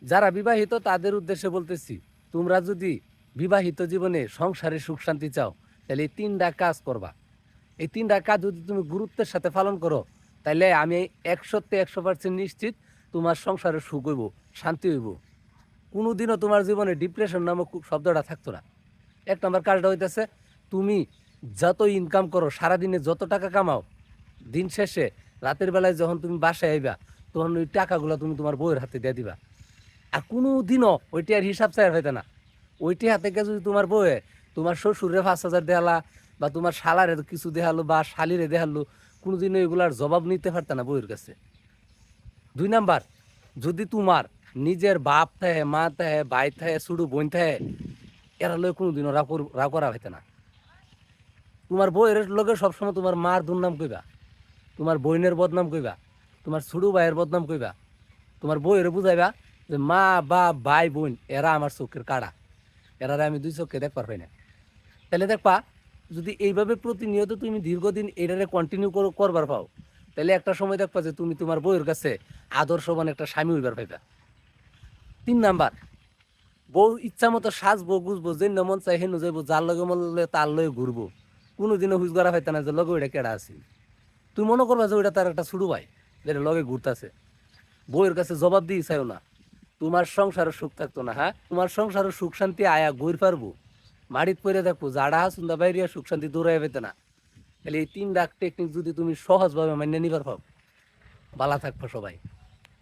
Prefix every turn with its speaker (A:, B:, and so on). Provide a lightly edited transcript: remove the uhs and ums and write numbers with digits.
A: যারা বিবাহিত তাদের উদ্দেশ্যে বলতেছি, তোমরা যদি বিবাহিত জীবনে সংসারে সুখ শান্তি চাও, তাহলে এই ৩টা কাজ করবা। এই ৩টা কাজ যদি তুমি গুরুত্বের সাথে পালন করো, তাইলে আমি ১০০% নিশ্চিত তোমার সংসারে সুখ হইব, শান্তি হইব। কোনোদিনও তোমার জীবনে ডিপ্রেশন নামক শব্দটা থাকতো না। ১ নম্বর কাজটা হইতেছে, তুমি যত ইনকাম করো, সারাদিনে যত টাকা কামাও, দিন শেষে রাতের বেলায় যখন তুমি বাসায় আইবা, তখন ওই টাকাগুলো তুমি তোমার বউয়ের হাতে দিয়ে দিবা। আর কোনো দিনও ওইটার হিসাব চাই হইতে না। ওইটি হাতে গিয়ে যদি তোমার বউয়ে তোমার শ্বশুরে ৫,০০০ দেহালা, বা তোমার শালারে কিছু দেখালো, বা শালিরে দেখালো, কোনোদিনও এগুলার জবাব নিতে পারত না বউয়ের কাছে। ২ নাম্বার, যদি তোমার নিজের বাপ থাকে, মা থাকে, ভাই থাকে, ছোট বোন থাকে, এরা লগে কোনোদিনও রাগ করা হইতে না। তোমার বউয়ের লগে সবসময় তোমার মার দুর্নাম কইবা, তোমার বোনের বদনাম কইবা, তোমার ছোট ভাইয়ের বদনাম কইবা। তোমার বউয়ের বুঝাইবা যে মা, বাপ, ভাই, বোন এরা আমার চোখের কাড়া, এরা আমি ২ চোখে দেখবার পাই না। তাহলে দেখবা, যদি এইভাবে প্রতিনিয়ত তুমি দীর্ঘদিন এটারে কন্টিনিউ করবার পাও, তাহলে একটা সময় দেখবা যে তুমি তোমার বউয়ের কাছে আদর্শবান একটা স্বামী হইবার পাইবা। ৩ নাম্বার, বউ ইচ্ছা মতো সাজবো, গুজবো, যে মন চাই হেন যাইবো, যার লগে মন তার লগে ঘুরবো, কোনোদিনও হুজ করা পাইতা না যে লগে ওইটা কেডা আছে। তুই মনে করবা যে ওইটা তার একটা ছোট ভাই, যেটা লগে ঘুরতেছে। বউয়ের কাছে জবাব দিয়ে চাইও না, তোমার সংসারের সুখ থাকতো না। হ্যাঁ, তোমার সংসারের সুখ শান্তি আয়া ঘুর পারবো, মাড়িত পরে দেখবো, জাডা হাসুন্দা বাইরিয়া সুখ শান্তি দৌড়াই পেতে না। তাহলে এই ৩টা টেকনিক যদি তুমি সহজভাবে মানিয়ে নিবার পাও, ভালো থাকবো সবাই।